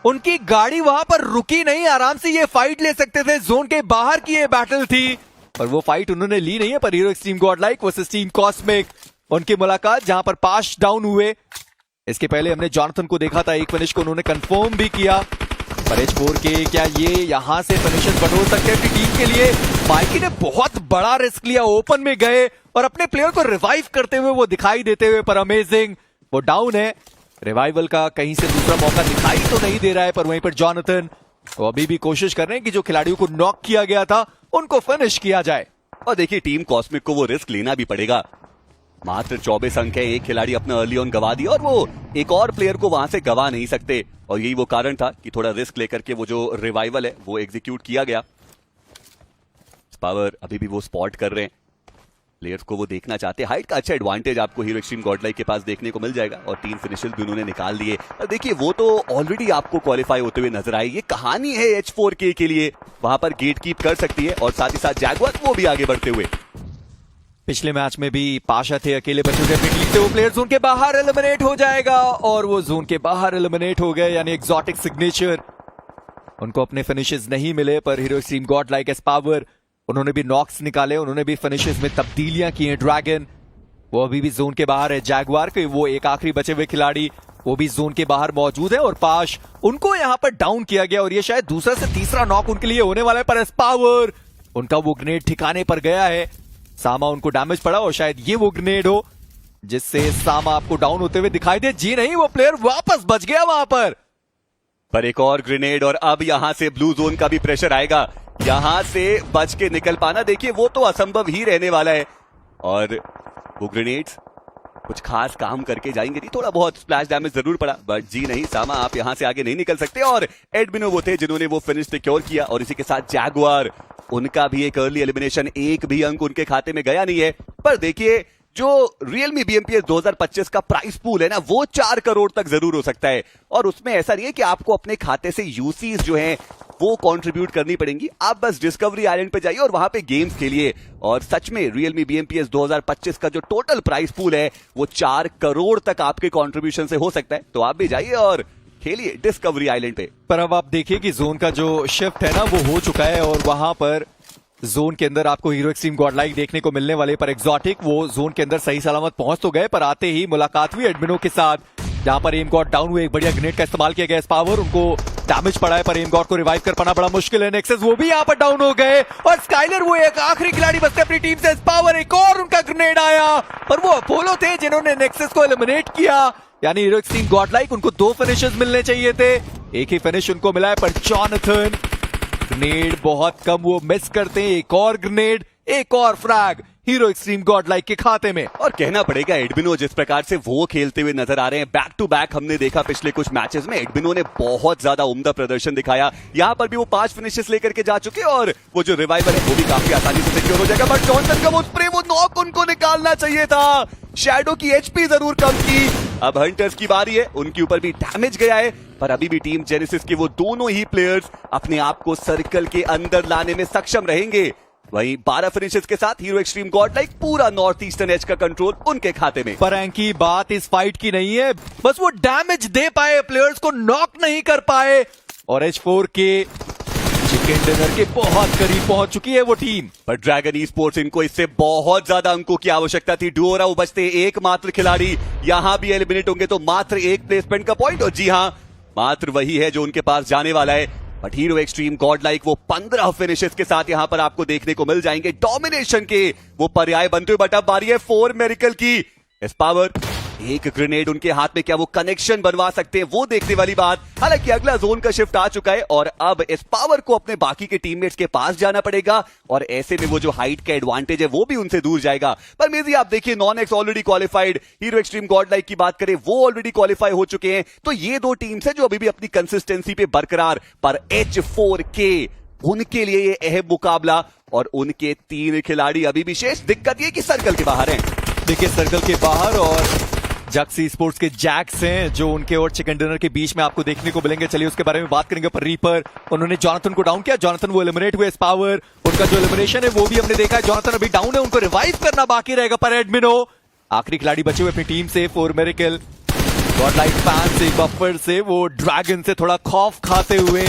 उनकी गाड़ी वहां पर रुकी नहीं, आराम से ये फाइट ले सकते थे। जोन के बाहर की ये बैटल थी और वो फाइट उन्होंने ली नहीं है। पर hero extreme Godlike versus team cosmic, उनकी मुलाकात जहां पर पाश डाउन हुए। इसके पहले हमने जॉनथन को देखा था, एक फिनिश को उन्होंने कंफर्म भी किया। पर H4 के क्या ये यहां से फिनिशेस बटोर सकते हैं अपनी टीम के लिए? माइकी ने बहुत बड़ा रिस्क लिया, ओपन में गए और अपने प्लेयर को रिवाइव करते हुए वो दिखाई देते हुए। पर अमेजिंग, वो डाउन है, रिवाइवल का कहीं से दूसरा मौका दिखाई तो नहीं दे रहा है। पर वहीं पर जॉनथन वो अभी भी कोशिश कर रहे हैं कि जो खिलाड़ियों को नॉक किया गया था उनको फिनिश किया जाए। और देखिए टीम कॉस्मिक को वो रिस्क लेना भी पड़ेगा। मात्र 24 अंक है, एक खिलाड़ी अपना अर्ली ऑन गवा दिया और वो एक और प्लेयर को वहां से गवा नहीं सकते। और यही वो कारण था कि थोड़ा रिस्क लेकर के वो जो रिवाइवल है वो एग्जीक्यूट किया गया। पावर अभी भी वो स्पॉट कर रहे हैं, प्लेयर्स को वो देखना चाहते हैं। हाइट का अच्छा एडवांटेज आपको हीरो एक्सट्रीम गॉडलाइक के पास देखने को मिल जाएगा और 3 फिनिशेस भी उन्होंने निकाल दिए। और देखिए वो तो ऑलरेडी आपको क्वालिफाई होते हुए नजर आए। ये कहानी है H4K के लिए, वहां पर गेट कीप कर सकती है और साथ ही साथ जैगुआर वो भी आगे बढ़ते हुए। पिछले मैच में भी पाशा थे, अकेले बचे हुए अपनी टीम से, वो प्लेयर जोन के बाहर एलिमिनेट हो जाएगा और वो जोन के बाहर एलिमिनेट हो गए, यानी एक्सोटिक सिग्नेचर। उनको अपने फिनिशेस नहीं मिले। पर hero extreme Godlike S power, उन्होंने भी नॉक्स निकाले, उन्होंने भी फिनिशेस में तब्दीलियां की हैं। ड्रैगन वो अभी भी जोन के बाहर है। जैगुआर के वो एक आखिरी बचे हुए खिलाड़ी वो भी जोन के बाहर मौजूद है और पाश उनको यहां पर डाउन किया गया और ये शायद दूसरा से तीसरा नॉक उनके लिए होने वाला है। पर एस पावर, उनका वो ग्रेनेड ठिकाने पर गया है। सामा उनको डैमेज पड़ा और शायद ये वो ग्रेनेड हो जिससे सामा आपको डाउन होते हुए दिखाई दे। जी नहीं, वो प्लेयर वापस बच गया वहां पर एक और ग्रेनेड और अब यहां से ब्लू जोन का भी प्रेशर आएगा। यहां से बच के निकल पाना देखिए वो तो असंभव ही रहने वाला है। और वो ग्रेनेड्स कुछ खास काम करके जाएंगे नहीं, थोड़ा बहुत स्प्लैश डैमेज जरूर पड़ा, बट जी नहीं सामा आप यहां से आगे नहीं निकल सकते। और एडमिनो वो थे जिन्होंने वो फिनिश सिक्योर किया और इसी के साथ जैगुआर, उनका भी एक अर्ली एलिमिनेशन, एक भी अंक उनके खाते में गया नहीं है। पर देखिए जो Realme BMPS 2025 का प्राइस पूल है ना, वो 4 करोड़ तक जरूर हो सकता है। और उसमें ऐसा नहीं है कि आपको अपने खाते से यूसीज जो हैं वो कंट्रीब्यूट करनी पड़ेंगी। आप बस डिस्कवरी आइलैंड पे जाइए और वहां पे गेम्स खेलिए। और सच में Realme BMPS 2025 का जो टोटल प्राइस पूल है वो 4 करोड़ तक आपके कंट्रीब्यूशन से हो सकता है। तो आप भी जाइए और खेलिए डिस्कवरी आइलैंड पे। पर अब आप देखिए कि जोन का जो शिफ्ट है ना वो हो चुका है और वहां पर जोन के अंदर आपको हीरो एक्सट्रीम गॉडलाइक देखने को मिलने वाले। पर एक्सोटिक वो जोन के अंदर सही सलामत पहुंच तो गए, पर आते ही मुलाकात हुई एडमिनो के साथ, जहां पर एम गॉड डाउन हुए। एक बढ़िया ग्रेनेड का इस्तेमाल किया गया, पावर उनको डैमेज पड़ा है पर एम गॉड को रिवाइव कर पाना बड़ा मुश्किल है। नेक्सस वो भी यहां पर डाउन हो गए और स्काइलर वो एक आखिरी खिलाड़ी बचते अपनी टीम से। पावर एक और उनका ग्रेनेड आया पर वो अपोलो थे जिन्होंने नेक्सस को एलिमिनेट किया। यानी हीरो एक्सट्रीम गॉडलाइक उनको 2 फिनिशेस मिलने चाहिए थे, एक ही फिनिश उनको मिला है। पर जॉनथन ग्रेनेड बहुत कम वो मिस करते हैं। एक और ग्रेनेड, एक और फ्रैग हीरो एक्सट्रीम गॉडलाइक के खाते में। और कहना पड़ेगा एडमिनो जिस प्रकार से वो खेलते हुए नजर आ रहे हैं, बैक टू बैक हमने देखा पिछले कुछ मैचेस में एडमिनो ने बहुत ज्यादा उम्दा प्रदर्शन दिखाया। यहां पर भी वो 5 फिनिशेस लेकर के जा चुके और वो जो रिवाइवल है वो भी काफी आसानी से सिक्योर हो जाएगा। बट जॉनसन का वो स्प्रे, वो नॉक उनको निकालना चाहिए था। शैडो की एचपी जरूर कम की। अब हंटर्स की बारी है, उनके ऊपर भी डैमेज गया है पर अभी भी टीम जेनेसिस के वो दोनों ही प्लेयर्स अपने आप को सर्कल के अंदर लाने में सक्षम रहेंगे। वहीं 12 फिनिशेस के साथ हीरो एक्सट्रीम गॉडलाइक पूरा नॉर्थ ईस्टर्न एज का कंट्रोल उनके खाते में। पर की बात इस फाइट की नहीं है, बस वो डैमेज दे पाए, प्लेयर्स को नॉक नहीं कर पाए। और H4K चिकन डिनर के बहुत करीब पहुंच चुकी है वो टीम। पर ड्रैगन ई स्पोर्ट्स, इनको इससे बहुत ज्यादा अंकों की आवश्यकता थी। डुओरा वो बचते एकमात्र खिलाड़ी, यहां भी एलिमिनेट होंगे तो मात्र एक प्लेसमेंट का पॉइंट, और जी हां मात्र वही है जो उनके पास जाने वाला है। बट हीरो एक्सट्रीम गॉडलाइक वो 15 फिनिशेस के साथ यहां पर आपको देखने को मिल जाएंगे। डोमिनेशन के वो पर्याय बनते हुए, बट अब बारी है 4 मेरिकल की। इस पावर एक ग्रेनेड उनके हाथ में, क्या वो कनेक्शन बनवा सकते हैं, वो देखने वाली बात। हालांकि अगला जोन का शिफ्ट आ चुका है और अब इस पावर को अपने बाकी के टीममेट्स के पास जाना पड़ेगा और ऐसे में वो जो हाइट का एडवांटेज है वो भी उनसे दूर जाएगा। पर मेजी आप देखिए non x already qualified, hero extreme Godlike की बात करें वो ऑलरेडी क्वालिफाई हो चुके हैं। तो ये 2 टीम्स है जो अभी भी अपनी कंसिस्टेंसी पे बरकरार। पर H4K उनके लिए ये अहम मुकाबला और उनके 3 खिलाड़ी अभी भी शेष। दिक्कत ये कि सर्कल के बाहर हैं। देखिए सर्कल के बाहर और जक्सी स्पोर्ट्स के जैक्स हैं जो उनके और चिकन डिनर के बीच में आपको देखने को मिलेंगे। चलिए उसके बारे में बात करेंगे। पर रीपर उन्होंने जॉनथन को डाउन किया, जॉनथन वो एलिमिनेट हुए। पावर उनका जो एलिमिनेशन है वो भी हमने देखा है। जॉनथन अभी डाउन है, उनको रिवाइव करना बाकी रहेगा। पर एडमिनो आखिरी खिलाड़ी बचे हुए अपनी टीम से। 4 मेरिकल गॉडलाइक फैंस एक बार फिर से वो ड्रैगन से थोड़ा खौफ खाते हुए,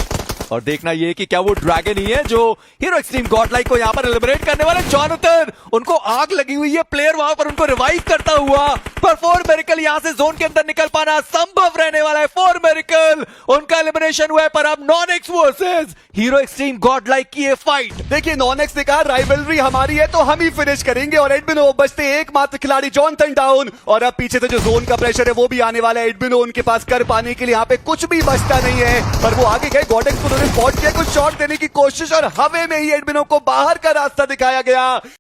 और देखना ये कि क्या वो ड्रैगन ही है जो हीरो एक्सट्रीम गॉडलाइक को यहां पर एलिमिनेट करने वाले। जॉनथन, उनको आग लगी हुई है, प्लेयर वहां पर उनको रिवाइव करता हुआ, पर 4 मेरिकल यहां से जोन के अंदर निकल पाना संभव रहने वाला है। 4 मेरिकल, उनका एलिमिनेशन हुआ है, पर अब non-x versus hero extreme Godlike की ये फाइट। देखिए नॉन-एक्स ने कहा राइवलरी हमारी है तो हम ही फिनिश करेंगे, और एडमिनो बचते एकमात्र खिलाड़ी जॉनथन डाउन, और अब पीछे से जो जोन का प्रेशर है वो भी आने वाला है। एडमिनो उनके पास कर पाने के लिए यहाँ पे कुछ भी बचता नहीं है, पर वो आगे गए। गॉडेक्स को उन्होंने स्पॉट किया, कुछ शॉट देने की कोशिश, और हवे में ही एडमिनो को बाहर का रास्ता दिखाया गया।